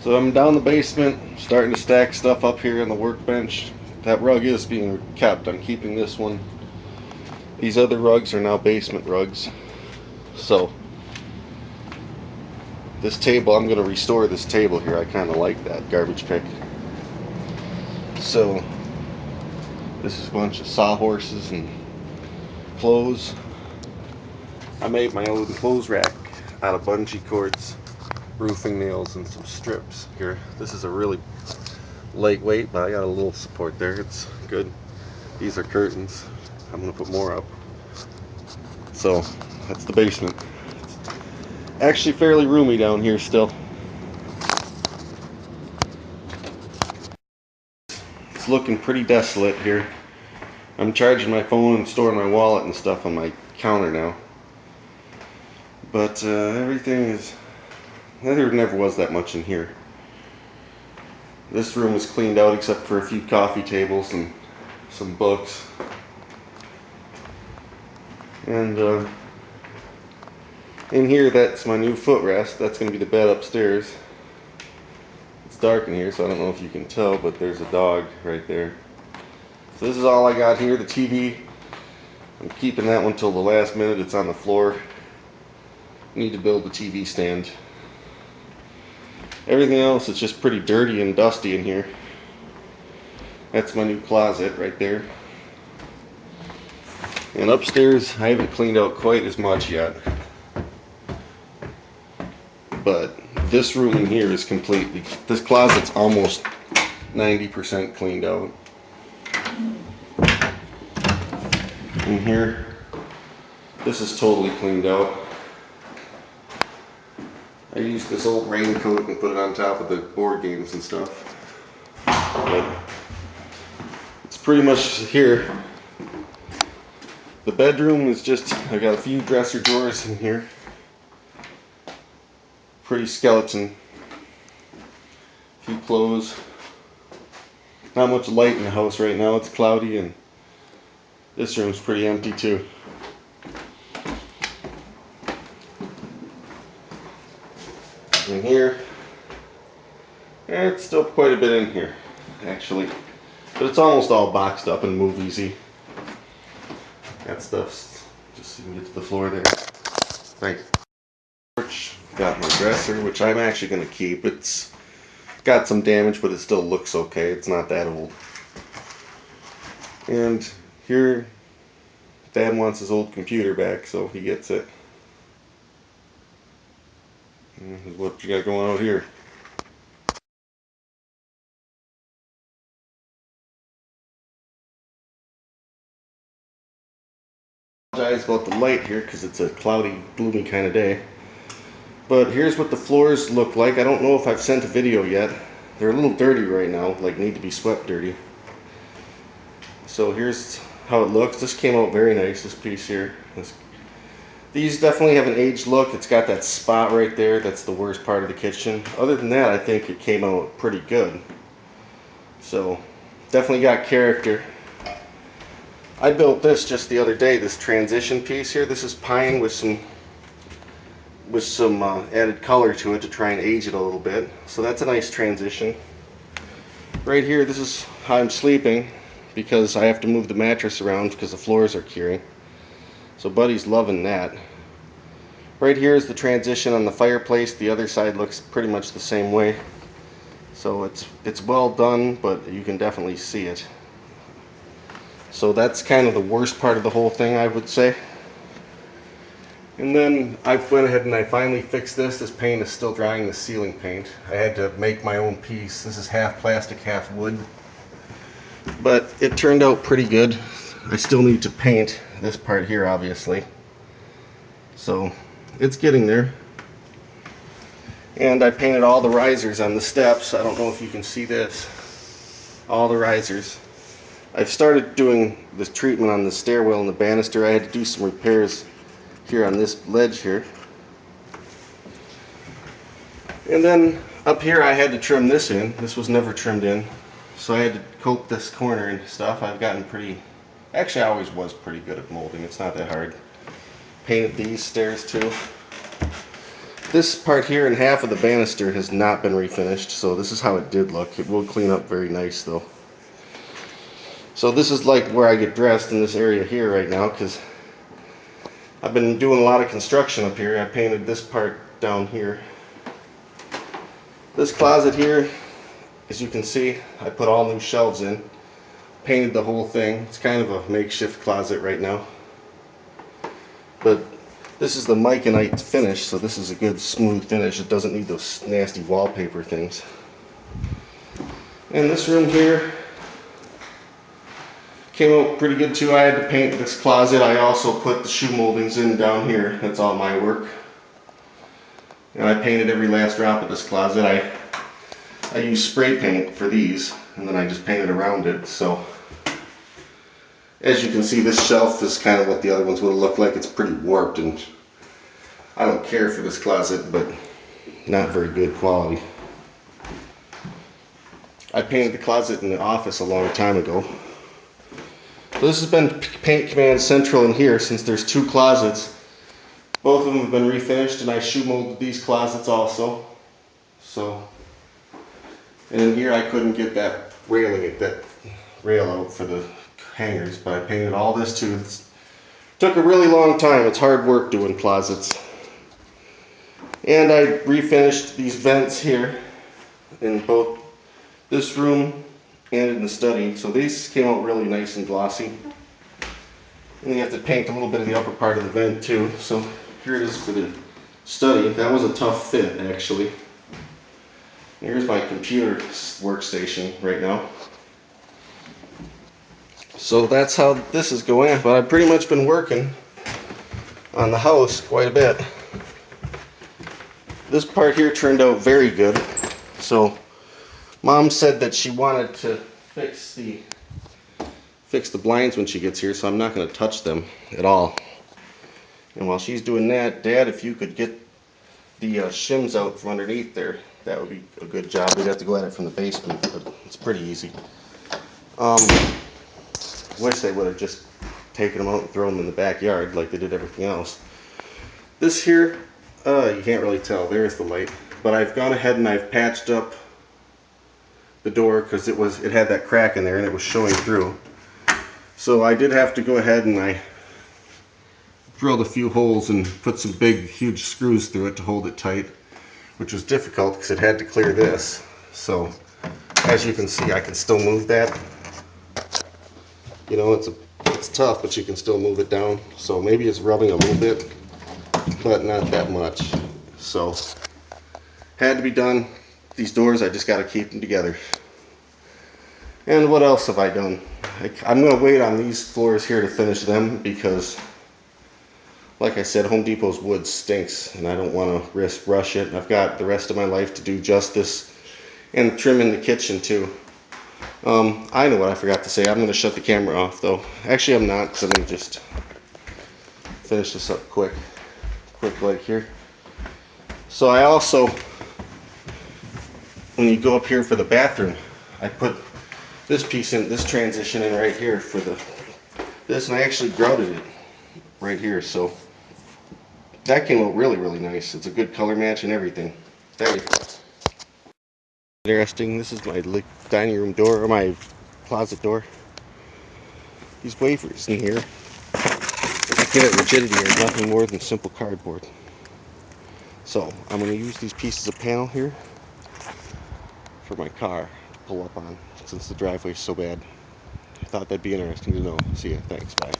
So I'm down the basement, starting to stack stuff up here on the workbench. That rug is being kept. I'm keeping this one. These other rugs are now basement rugs. So this table, I'm going to restore this table here. I kind of like that garbage pick. So this is a bunch of sawhorses and clothes. I made my own clothes rack out of bungee cords, roofing nails, and some strips here. This is a really lightweight, but I got a little support there. It's good. These are curtains. I'm going to put more up. So that's the basement. It's actually fairly roomy down here still. It's looking pretty desolate here. I'm charging my phone and storing my wallet and stuff on my counter now. But everything is... There never was that much in here. This room is cleaned out except for a few coffee tables and some books. And in here, that's my new footrest. That's going to be the bed upstairs. It's dark in here, so I don't know if you can tell, but there's a dog right there. So this is all I got here. The TV, I'm keeping that one till the last minute. It's on the floor. Need to build the TV stand. Everything else is just pretty dirty and dusty in here. That's my new closet right there. And upstairs, I haven't cleaned out quite as much yet. But this room in here is completely, this closet's almost 90% cleaned out. In here, this is totally cleaned out. I used this old raincoat and put it on top of the board games and stuff. But it's pretty much here. The bedroom is just, I got a few dresser drawers in here. Pretty skeleton. A few clothes. Not much light in the house right now. It's cloudy, and this room's pretty empty too. In here, it's still quite a bit in here, actually. But it's almost all boxed up and move easy. That stuff's just so you can get to the floor there. Thanks. Got my dresser, which I'm actually going to keep. It's got some damage, but it still looks okay. It's not that old. And here, Dad wants his old computer back, so he gets it. And this is what you got going out here. I apologize about the light here because it's a cloudy, gloomy kind of day. But here's what the floors look like. I don't know if I've sent a video yet. They're a little dirty right now, like need to be swept dirty. So here's how it looks. This came out very nice, this piece here. These definitely have an aged look. It's got that spot right there. That's the worst part of the kitchen. Other than that, I think it came out pretty good. So definitely got character. I built this just the other day, this transition piece here. This is pine with some added color to it to try and age it a little bit. So that's a nice transition. Right here, this is how I'm sleeping because I have to move the mattress around because the floors are curing. So Buddy's loving that. Right here is the transition on the fireplace. The other side looks pretty much the same way. So it's well done, but you can definitely see it. So that's kind of the worst part of the whole thing, I would say. And then I went ahead and I finally fixed this. This paint is still drying, the ceiling paint. I had to make my own piece. This is half plastic, half wood. But it turned out pretty good. I still need to paint this part here, obviously. So it's getting there. And I painted all the risers on the steps. I don't know if you can see this. All the risers. I've started doing this treatment on the stairwell and the banister. I had to do some repairs here on this ledge here. And then up here I had to trim this in. This was never trimmed in. So I had to coat this corner and stuff. I've gotten pretty, actually I always was pretty good at molding. It's not that hard. Painted these stairs too. This part here and half of the banister has not been refinished, so this is how it did look. It will clean up very nice though. So this is like where I get dressed in this area here right now, because I've been doing a lot of construction up here. I painted this part down here. This closet here, as you can see, I put all new shelves in. Painted the whole thing. It's kind of a makeshift closet right now. But this is the micanite finish, so this is a good smooth finish. It doesn't need those nasty wallpaper things. And this room here came out pretty good too. I had to paint this closet. I also put the shoe moldings in down here. That's all my work. And I painted every last drop of this closet. I used spray paint for these, and then I just painted around it. So as you can see, this shelf is kind of what the other ones would have looked like. It's pretty warped, and I don't care for this closet, but not very good quality. I painted the closet in the office a long time ago. So this has been Paint Command Central in here since there's two closets. Both of them have been refinished, and I shoe molded these closets also. So, and in here I couldn't get that railing, that rail out for the hangers, but I painted all this too. It took a really long time. It's hard work doing closets. And I refinished these vents here in both this room and in the study. So these came out really nice and glossy. And you have to paint a little bit of the upper part of the vent too. So here it is for the study. That was a tough fit actually. Here's my computer workstation right now. So that's how this is going. But I've pretty much been working on the house quite a bit. This part here turned out very good. So Mom said that she wanted to fix the blinds when she gets here, so I'm not going to touch them at all. And while she's doing that, Dad, if you could get the shims out from underneath there, that would be a good job. We'd have to go at it from the basement, but it's pretty easy. Wish they would have just taken them out and thrown them in the backyard like they did everything else. This here, you can't really tell. There's the light. But I've gone ahead and I've patched up the door because it had that crack in there and it was showing through. So I did have to go ahead and I drilled a few holes and put some big huge screws through it to hold it tight, which was difficult because it had to clear this. So as you can see, I can still move that. You know, it's tough, but you can still move it down. So maybe it's rubbing a little bit, but not that much. So had to be done. These doors, I just got to keep them together. And what else have I done? I'm going to wait on these floors here to finish them because, like I said, Home Depot's wood stinks and I don't want to rush it. I've got the rest of my life to do justice and trim in the kitchen too. I know what I forgot to say. I'm going to shut the camera off though. Actually, I'm not, because I'm going to just finish this up quick like here. So I also, when you go up here for the bathroom, I put this piece in, this transition in right here for this, and I actually grouted it right here, so that came out really, really nice. It's a good color match and everything. There you go. Interesting. This is my dining room door, or my closet door. These wafers in here, to get it rigidity, are nothing more than simple cardboard. So I'm going to use these pieces of panel here for my car to pull up on, since the driveway is so bad. I thought that'd be interesting to know. See ya. Thanks. Bye.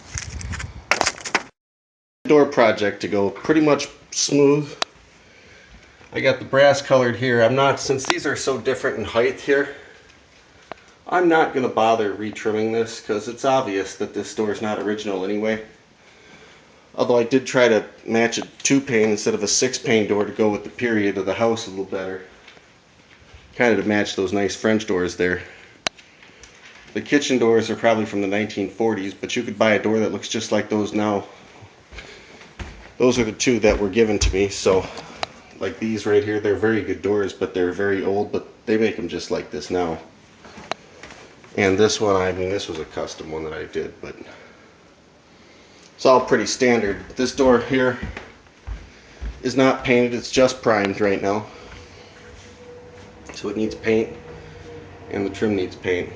Door project to go pretty much smooth. I got the brass colored here. Since these are so different in height here, I'm not going to bother retrimming this because it's obvious that this door is not original anyway. Although I did try to match a 2-pane instead of a 6-pane door to go with the period of the house a little better. Kind of to match those nice French doors there. The kitchen doors are probably from the 1940s, but you could buy a door that looks just like those now. Those are the two that were given to me, so like these right here, they're very good doors, but they're very old, but they make them just like this now. And this one, I mean, this was a custom one that I did, but it's all pretty standard. This door here is not painted, it's just primed right now. So it needs paint, and the trim needs paint.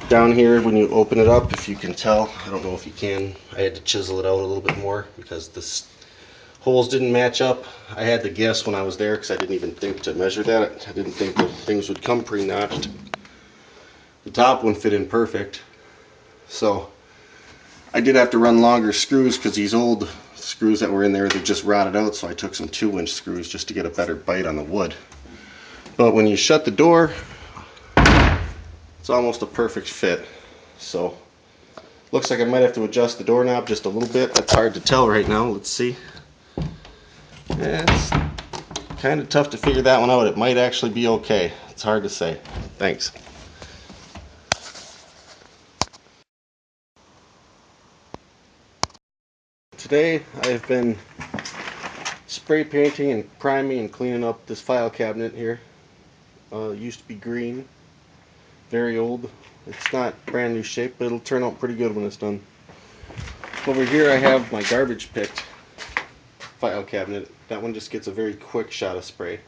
Down here, when you open it up, if you can tell, I don't know if you can, I had to chisel it out a little bit more because the holes didn't match up. I had to guess when I was there because I didn't even think to measure that. I didn't think that things would come pre-notched. The top one fit in perfect. So I did have to run longer screws because these old screws that were in there, they just rotted out, so I took some 2-inch screws just to get a better bite on the wood. But when you shut the door, it's almost a perfect fit. So looks like I might have to adjust the doorknob just a little bit. That's hard to tell right now. Let's see. It's kind of tough to figure that one out. It might actually be okay. It's hard to say. Thanks. Today I've been spray painting and priming and cleaning up this file cabinet here. It used to be green, very old. It's not brand new shape, but it'll turn out pretty good when it's done. Over here I have my garbage picked file cabinet. That one just gets a very quick shot of spray,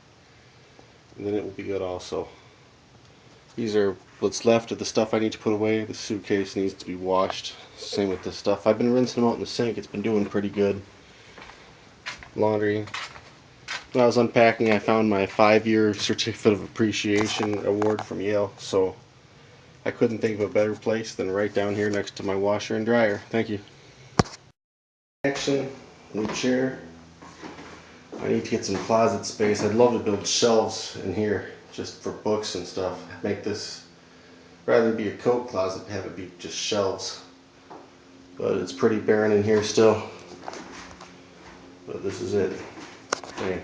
and then it will be good also. These are what's left of the stuff I need to put away. The suitcase needs to be washed. Same with this stuff. I've been rinsing them out in the sink. It's been doing pretty good. Laundry. When I was unpacking, I found my 5-year Certificate of Appreciation award from Yale, so I couldn't think of a better place than right down here next to my washer and dryer. Thank you. Action, new chair. I need to get some closet space. I'd love to build shelves in here just for books and stuff. Make this, rather than be a coat closet, have it be just shelves. But it's pretty barren in here still. But this is it. Okay.